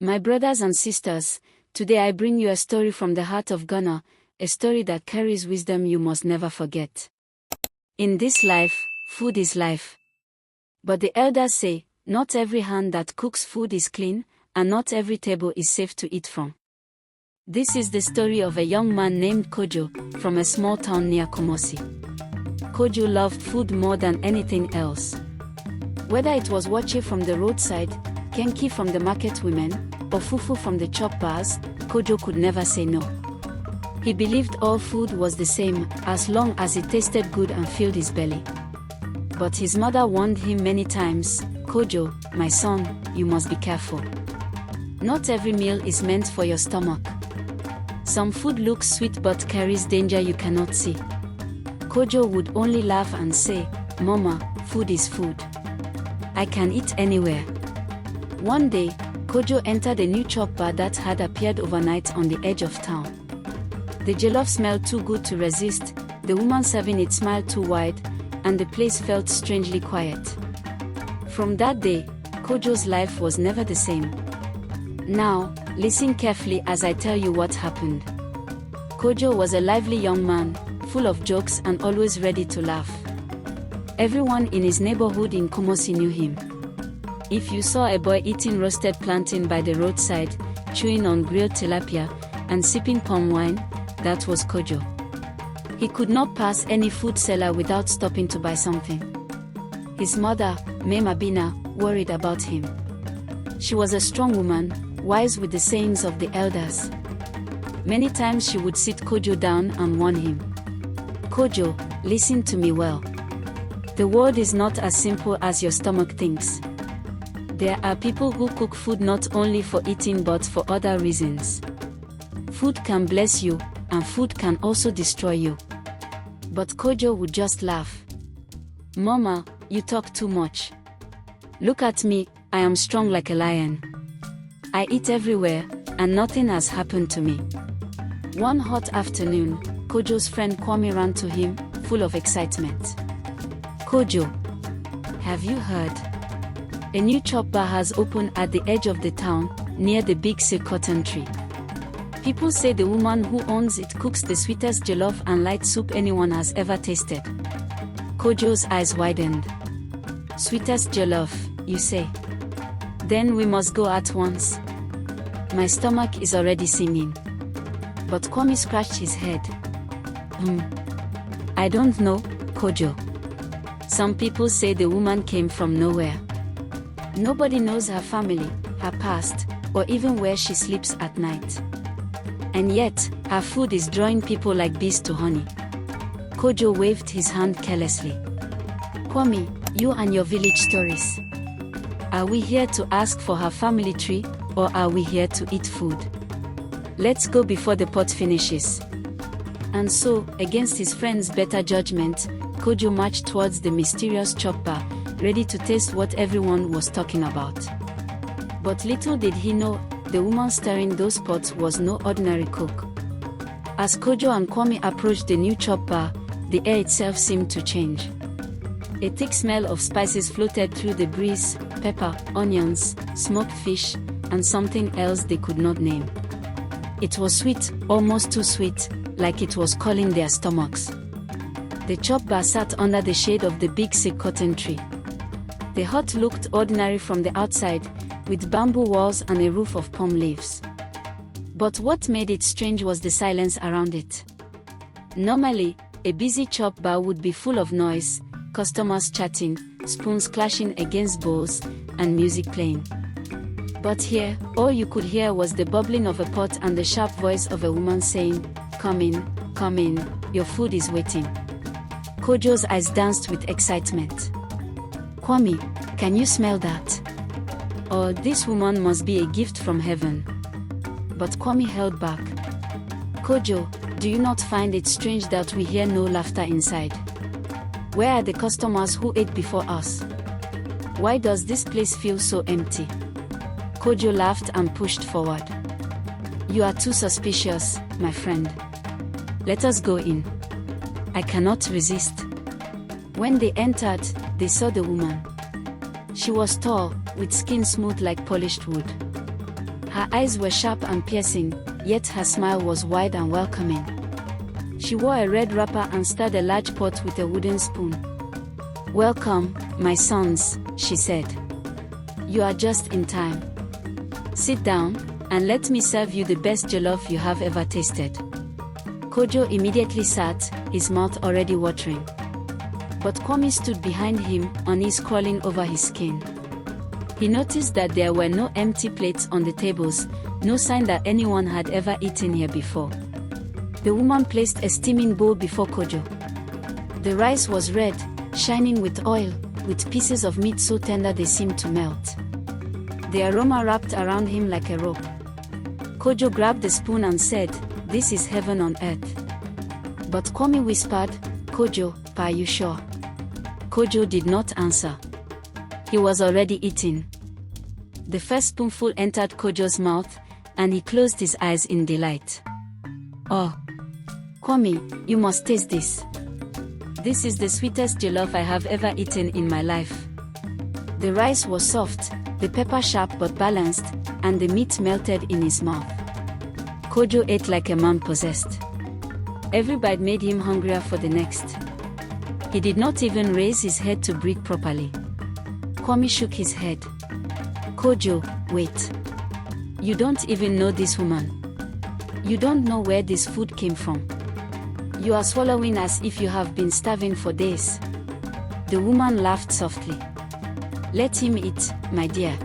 My brothers and sisters, today I bring you a story from the heart of Ghana, a story that carries wisdom you must never forget. In this life, food is life. But the elders say, not every hand that cooks food is clean, and not every table is safe to eat from. This is the story of a young man named Kojo, from a small town near Kumasi. Kojo loved food more than anything else. Whether it was wache from the roadside, kenki from the market women, or fufu from the chop bars, Kojo could never say no. He believed all food was the same, as long as it tasted good and filled his belly. But his mother warned him many times, "Kojo, my son, you must be careful. Not every meal is meant for your stomach. Some food looks sweet but carries danger you cannot see." Kojo would only laugh and say, "Mama, food is food. I can eat anywhere." One day, Kojo entered a new chop bar that had appeared overnight on the edge of town. The jollof smelled too good to resist, the woman serving it smiled too wide, and the place felt strangely quiet. From that day, Kojo's life was never the same. Now, listen carefully as I tell you what happened. Kojo was a lively young man, full of jokes and always ready to laugh. Everyone in his neighborhood in Kumasi knew him. If you saw a boy eating roasted plantain by the roadside, chewing on grilled tilapia, and sipping palm wine, that was Kojo. He could not pass any food seller without stopping to buy something. His mother, Mama Bina, worried about him. She was a strong woman, wise with the sayings of the elders. Many times she would sit Kojo down and warn him. "Kojo, listen to me well. The world is not as simple as your stomach thinks. There are people who cook food not only for eating but for other reasons. Food can bless you, and food can also destroy you." But Kojo would just laugh. "Mama, you talk too much. Look at me, I am strong like a lion. I eat everywhere, and nothing has happened to me." One hot afternoon, Kojo's friend Kwame ran to him, full of excitement. "Kojo, have you heard? A new chop bar has opened at the edge of the town, near the big silk cotton tree. People say the woman who owns it cooks the sweetest jollof and light soup anyone has ever tasted." Kojo's eyes widened. "Sweetest jollof, you say? Then we must go at once. My stomach is already singing." But Kwame scratched his head. I don't know, Kojo. Some people say the woman came from nowhere. Nobody knows her family, her past, or even where she sleeps at night. And yet, her food is drawing people like bees to honey." Kojo waved his hand carelessly. "Kwame, you and your village stories. Are we here to ask for her family tree, or are we here to eat food? Let's go before the pot finishes." And so, against his friend's better judgment, Kojo marched towards the mysterious chop bar, ready to taste what everyone was talking about. But little did he know, the woman stirring those pots was no ordinary cook. As Kojo and Kwame approached the new chop bar, the air itself seemed to change. A thick smell of spices floated through the breeze: pepper, onions, smoked fish, and something else they could not name. It was sweet, almost too sweet, like it was calling their stomachs. The chop bar sat under the shade of the big silk cotton tree. The hut looked ordinary from the outside, with bamboo walls and a roof of palm leaves. But what made it strange was the silence around it. Normally, a busy chop bar would be full of noise, customers chatting, spoons clashing against bowls, and music playing. But here, all you could hear was the bubbling of a pot and the sharp voice of a woman saying, come in, your food is waiting." Kojo's eyes danced with excitement. "Kwame, can you smell that? Oh, this woman must be a gift from heaven." But Kwame held back. "Kojo, do you not find it strange that we hear no laughter inside? Where are the customers who ate before us? Why does this place feel so empty?" Kojo laughed and pushed forward. "You are too suspicious, my friend. Let us go in. I cannot resist." When they entered, they saw the woman. She was tall, with skin smooth like polished wood. Her eyes were sharp and piercing, yet her smile was wide and welcoming. She wore a red wrapper and stirred a large pot with a wooden spoon. "Welcome, my sons," she said. "You are just in time. Sit down, and let me serve you the best jollof you have ever tasted." Kojo immediately sat, his mouth already watering. But Kwame stood behind him, unease crawling over his skin. He noticed that there were no empty plates on the tables, no sign that anyone had ever eaten here before. The woman placed a steaming bowl before Kojo. The rice was red, shining with oil, with pieces of meat so tender they seemed to melt. The aroma wrapped around him like a rope. Kojo grabbed the spoon and said, "This is heaven on earth." But Kwame whispered, "Kojo, are you sure?" Kojo did not answer. He was already eating. The first spoonful entered Kojo's mouth, and he closed his eyes in delight. "Oh, Kwame, you must taste this. This is the sweetest jollof I have ever eaten in my life." The rice was soft, the pepper sharp but balanced, and the meat melted in his mouth. Kojo ate like a man possessed. Every bite made him hungrier for the next. He did not even raise his head to breathe properly. Kwame shook his head. "Kojo, wait. You don't even know this woman. You don't know where this food came from. You are swallowing as if you have been starving for days." The woman laughed softly. "Let him eat, my dear.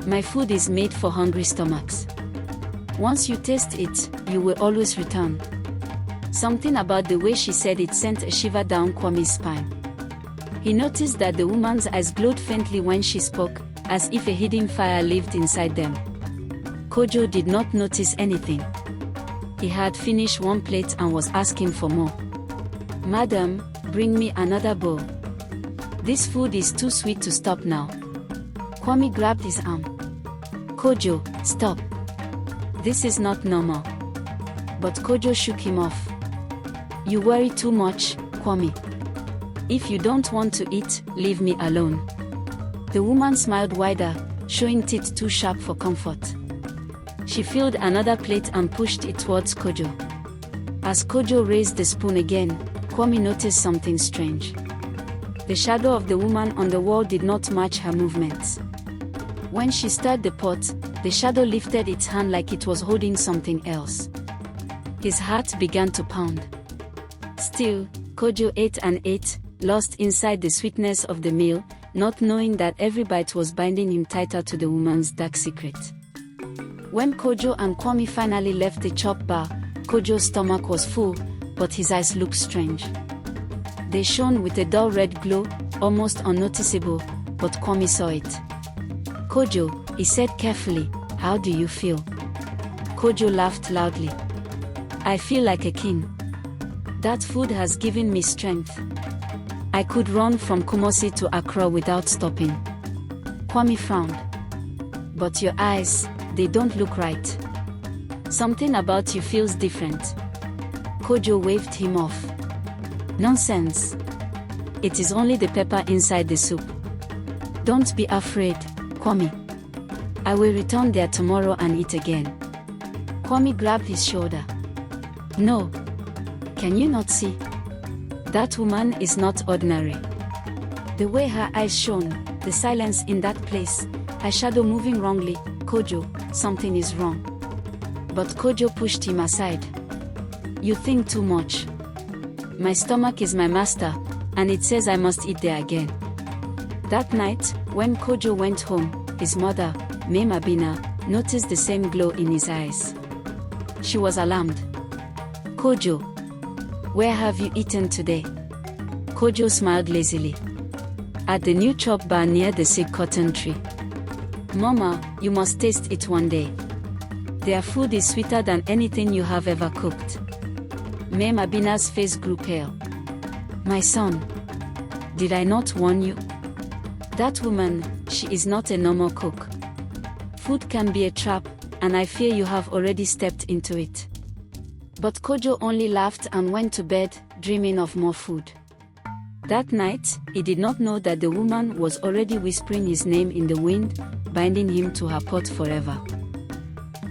My food is made for hungry stomachs. Once you taste it, you will always return." Something about the way she said it sent a shiver down Kwame's spine. He noticed that the woman's eyes glowed faintly when she spoke, as if a hidden fire lived inside them. Kojo did not notice anything. He had finished one plate and was asking for more. "Madam, bring me another bowl. This food is too sweet to stop now." Kwame grabbed his arm. "Kojo, stop. This is not normal." But Kojo shook him off. "You worry too much, Kwame. If you don't want to eat, leave me alone." The woman smiled wider, showing teeth too sharp for comfort. She filled another plate and pushed it towards Kojo. As Kojo raised the spoon again, Kwame noticed something strange. The shadow of the woman on the wall did not match her movements. When she stirred the pot, the shadow lifted its hand like it was holding something else. His heart began to pound. Still, Kojo ate and ate, lost inside the sweetness of the meal, not knowing that every bite was binding him tighter to the woman's dark secret. When Kojo and Kwame finally left the chop bar, Kojo's stomach was full, but his eyes looked strange. They shone with a dull red glow, almost unnoticeable, but Kwame saw it. "Kojo," he said carefully, "how do you feel?" Kojo laughed loudly. "I feel like a king. That food has given me strength. I could run from Kumasi to Accra without stopping." Kwame frowned. "But your eyes, they don't look right. Something about you feels different." Kojo waved him off. "Nonsense. It is only the pepper inside the soup. Don't be afraid, Kwame. I will return there tomorrow and eat again." Kwame grabbed his shoulder. "No. Can you not see? That woman is not ordinary. The way her eyes shone, the silence in that place, her shadow moving wrongly. Kojo, something is wrong." But Kojo pushed him aside. "You think too much. My stomach is my master, and it says I must eat there again." That night, when Kojo went home, his mother, Mama Bina, noticed the same glow in his eyes. She was alarmed. "Kojo, where have you eaten today?" Kojo smiled lazily. "At the new chop bar near the sick cotton tree." "Mama, you must taste it one day. Their food is sweeter than anything you have ever cooked." Mama Bina's face grew pale. "My son, did I not warn you? That woman, she is not a normal cook. Food can be a trap, and I fear you have already stepped into it." But Kojo only laughed and went to bed, dreaming of more food. That night, he did not know that the woman was already whispering his name in the wind, binding him to her pot forever.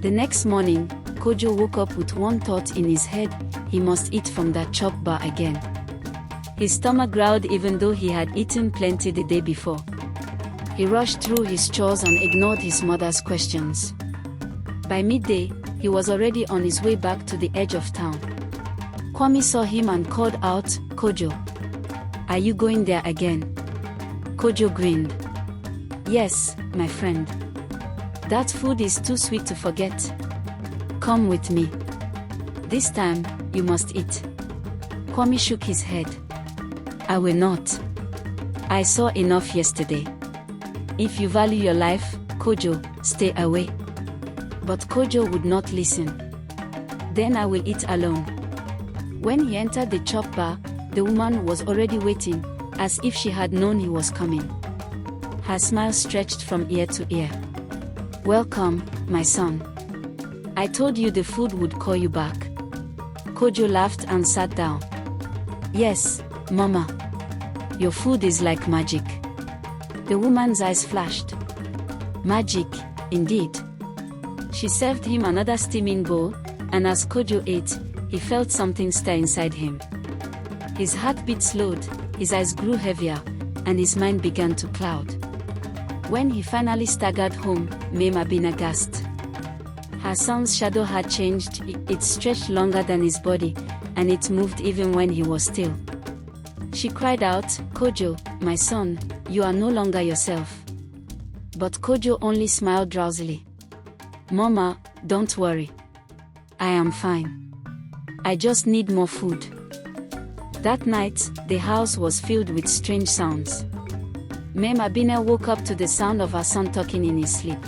The next morning, Kojo woke up with one thought in his head: he must eat from that chop bar again. His stomach growled even though he had eaten plenty the day before. He rushed through his chores and ignored his mother's questions. By midday, he was already on his way back to the edge of town. Kwame saw him and called out, "Kojo, are you going there again?" Kojo grinned. "Yes, my friend. That food is too sweet to forget. Come with me. This time, you must eat." Kwame shook his head. "I will not. I saw enough yesterday. If you value your life, Kojo, stay away." But Kojo would not listen. "Then I will eat alone." When he entered the chop bar, the woman was already waiting, as if she had known he was coming. Her smile stretched from ear to ear. "Welcome, my son. I told you the food would call you back." Kojo laughed and sat down. "Yes, Mama. Your food is like magic." The woman's eyes flashed. "Magic, indeed." She served him another steaming bowl, and as Kojo ate, he felt something stir inside him. His heartbeat slowed, his eyes grew heavier, and his mind began to cloud. When he finally staggered home, Mema Bina gasped. Her son's shadow had changed. It stretched longer than his body, and it moved even when he was still. She cried out, "Kojo, my son, you are no longer yourself." But Kojo only smiled drowsily. "Mama, don't worry. I am fine. I just need more food." That night, the house was filled with strange sounds. Mema Bina woke up to the sound of her son talking in his sleep.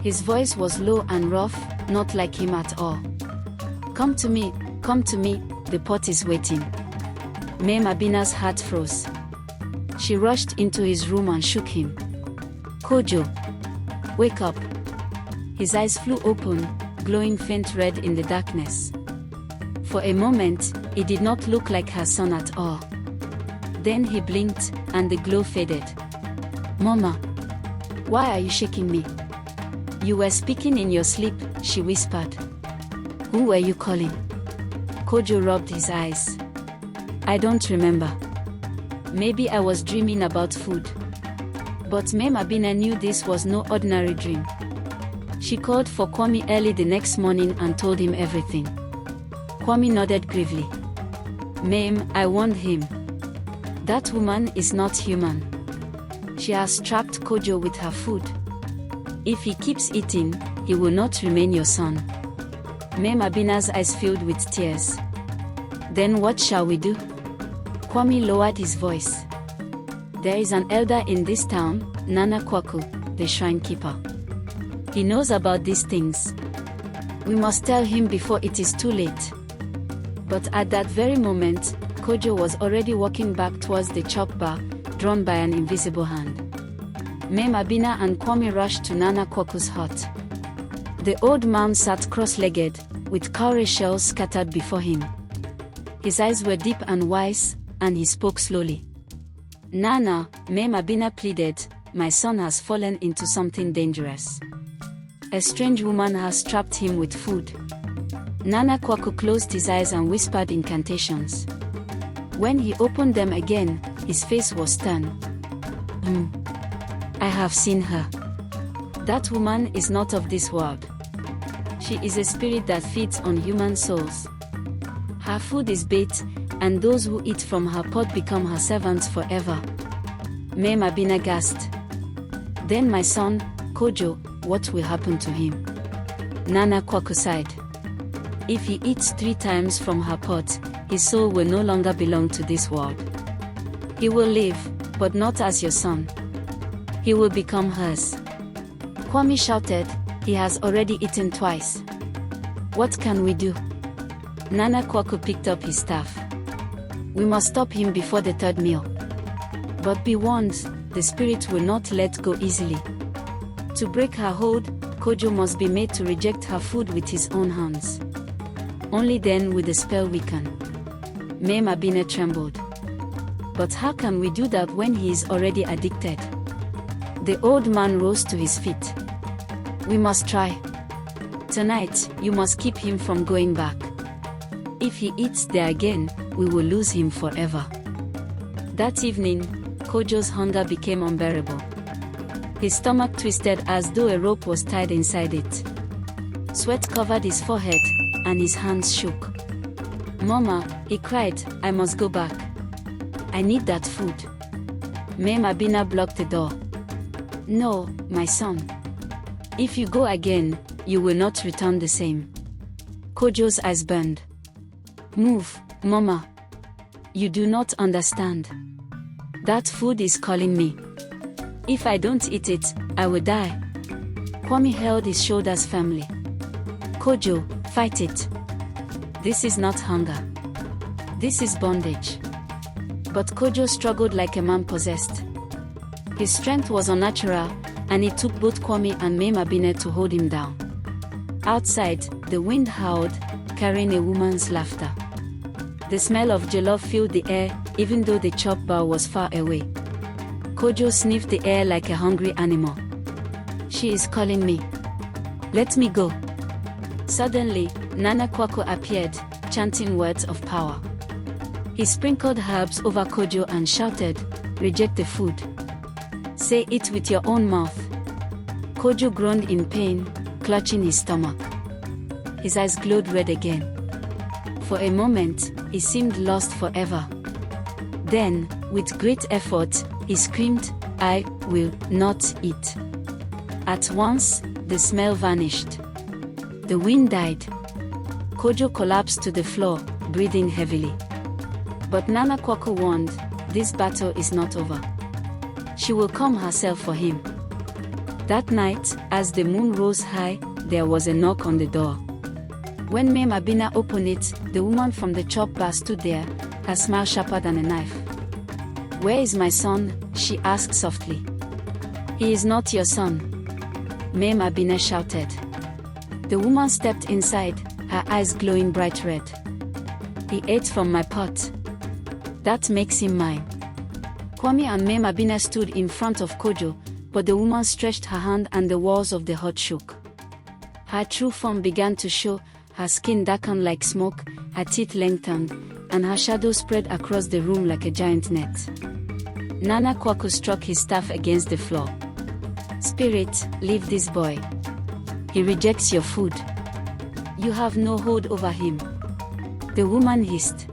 His voice was low and rough, not like him at all. Come to me, the pot is waiting." Mema Bina's heart froze. She rushed into his room and shook him. "Kojo, wake up." His eyes flew open, glowing faint red in the darkness. For a moment, it did not look like her son at all. Then he blinked, and the glow faded. "Mama, why are you shaking me?" "You were speaking in your sleep," she whispered. "Who were you calling?" Kojo rubbed his eyes. "I don't remember. Maybe I was dreaming about food." But Mema Bina knew this was no ordinary dream. She called for Kwame early the next morning and told him everything. Kwame nodded gravely. "Ma'am, I warned him. That woman is not human. She has trapped Kojo with her food. If he keeps eating, he will not remain your son." Mema Bina's eyes filled with tears. "Then what shall we do?" Kwame lowered his voice. "There is an elder in this town, Nana Kwaku, the shrine keeper. He knows about these things. We must tell him before it is too late." But at that very moment, Kojo was already walking back towards the chop bar, drawn by an invisible hand. Mema Bina and Kwame rushed to Nana Kwaku's hut. The old man sat cross-legged, with cowrie shells scattered before him. His eyes were deep and wise, and he spoke slowly. "Nana," Mema Bina pleaded, "my son has fallen into something dangerous. A strange woman has trapped him with food." Nana Kwaku closed his eyes and whispered incantations. When he opened them again, his face was stern. I have seen her. That woman is not of this world. She is a spirit that feeds on human souls. Her food is bait, and those who eat from her pot become her servants forever." Mema Bina gasped. "Then my son, Kojo, what will happen to him?" Nana Kwaku sighed. "If he eats 3 times from her pot, his soul will no longer belong to this world. He will live, but not as your son. He will become hers." Kwame shouted, "He has already eaten twice. What can we do?" Nana Kwaku picked up his staff. "We must stop him before the 3rd meal. But be warned, the spirit will not let go easily. To break her hold, Kojo must be made to reject her food with his own hands. Only then will the spell weaken." Mema Bina trembled. "But how can we do that when he is already addicted?" The old man rose to his feet. "We must try. Tonight, you must keep him from going back. If he eats there again, we will lose him forever. That evening, Kojo's hunger became unbearable. His stomach twisted as though a rope was tied inside it. Sweat covered his forehead, and his hands shook. "Mama," he cried, "I must go back. I need that food." Mama Bina blocked the door. "No, my son. If you go again, you will not return the same." Kojo's eyes burned. "Move, Mama. You do not understand. That food is calling me. If I don't eat it, I will die." Kwame held his shoulders firmly. "Kojo, fight it. This is not hunger. This is bondage." But Kojo struggled like a man possessed. His strength was unnatural, and it took both Kwame and Mama Bina to hold him down. Outside, the wind howled, carrying a woman's laughter. The smell of jollof filled the air, even though the chop bar was far away. Kojo sniffed the air like a hungry animal. "She is calling me. Let me go." Suddenly, Nana Kwako appeared, chanting words of power. He sprinkled herbs over Kojo and shouted, "Reject the food. Say it with your own mouth." Kojo groaned in pain, clutching his stomach. His eyes glowed red again. For a moment, he seemed lost forever. Then, with great effort, he screamed, "I will not eat." At once, the smell vanished. The wind died. Kojo collapsed to the floor, breathing heavily. But Nana Kwako warned, "This battle is not over. She will come herself for him." That night, as the moon rose high, there was a knock on the door. When Mama Bina opened it, the woman from the chop bar stood there, her smile sharper than a knife. "Where is my son?" she asked softly. "He is not your son," Mama Bina shouted. The woman stepped inside, her eyes glowing bright red. "He ate from my pot. That makes him mine." Kwame and Mama Bina stood in front of Kojo, but the woman stretched her hand and the walls of the hut shook. Her true form began to show, her skin darkened like smoke, her teeth lengthened, and her shadow spread across the room like a giant net. Nana Kwako struck his staff against the floor. "Spirit, leave this boy. He rejects your food. You have no hold over him." The woman hissed.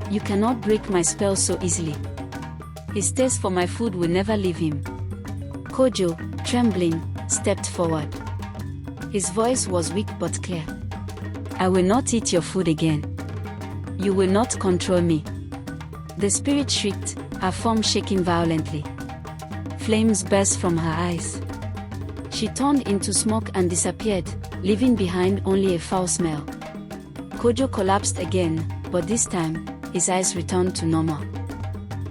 "You cannot break my spell so easily. His taste for my food will never leave him." Kojo, trembling, stepped forward. His voice was weak but clear. "I will not eat your food again. You will not control me." The spirit shrieked, her form shaking violently. Flames burst from her eyes. She turned into smoke and disappeared, leaving behind only a foul smell. Kojo collapsed again, but this time, his eyes returned to normal.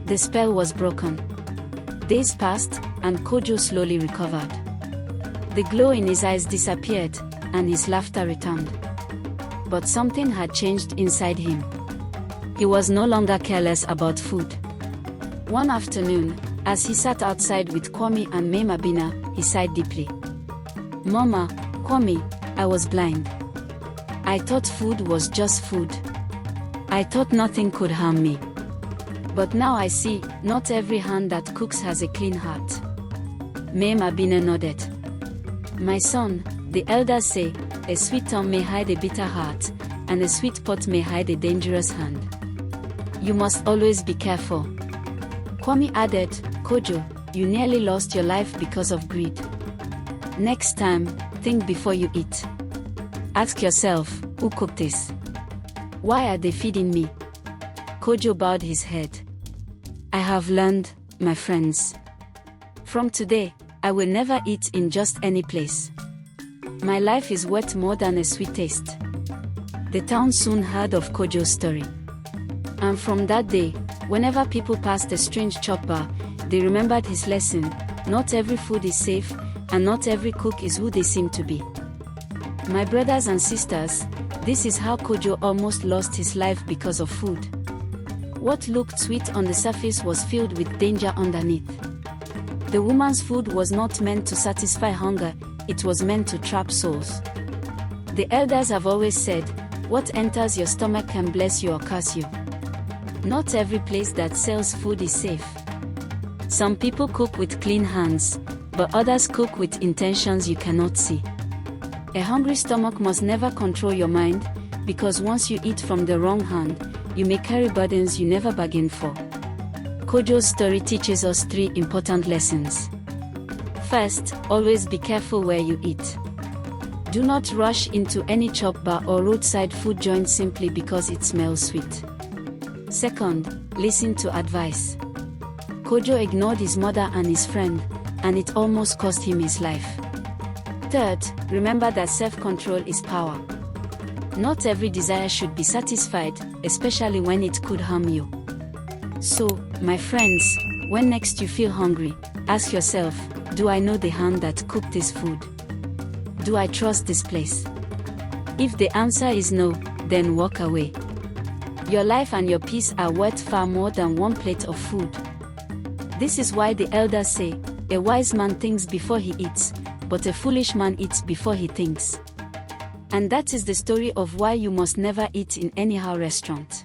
The spell was broken. Days passed, and Kojo slowly recovered. The glow in his eyes disappeared, and his laughter returned. But something had changed inside him. He was no longer careless about food. One afternoon, as he sat outside with Kwame and Mama Bina, he sighed deeply. "Mama, Kwame, I was blind. I thought food was just food. I thought nothing could harm me. But now I see, not every hand that cooks has a clean heart." Mama Bina nodded. "My son, the elders say, a sweet tongue may hide a bitter heart, and a sweet pot may hide a dangerous hand. You must always be careful." Kwame added, "Kojo, you nearly lost your life because of greed. Next time, think before you eat. Ask yourself, who cooked this? Why are they feeding me?" Kojo bowed his head. "I have learned, my friends. From today, I will never eat in just any place. My life is worth more than a sweet taste." The town soon heard of Kojo's story. And from that day, whenever people passed a strange chop bar, they remembered his lesson: not every food is safe, and not every cook is who they seem to be. My brothers and sisters, this is how Kojo almost lost his life because of food. What looked sweet on the surface was filled with danger underneath. The woman's food was not meant to satisfy hunger, it was meant to trap souls. The elders have always said, what enters your stomach can bless you or curse you. Not every place that sells food is safe. Some people cook with clean hands, but others cook with intentions you cannot see. A hungry stomach must never control your mind, because once you eat from the wrong hand, you may carry burdens you never bargained for. Kojo's story teaches us 3 important lessons. First, always be careful where you eat. Do not rush into any chop bar or roadside food joint simply because it smells sweet. Second, listen to advice. Kojo ignored his mother and his friend, and it almost cost him his life. Third, remember that self-control is power. Not every desire should be satisfied, especially when it could harm you. So, my friends, when next you feel hungry, ask yourself, do I know the hand that cooked this food? Do I trust this place? If the answer is no, then walk away. Your life and your peace are worth far more than one plate of food. This is why the elders say, a wise man thinks before he eats, but a foolish man eats before he thinks. And that is the story of why you must never eat in anyhow restaurant.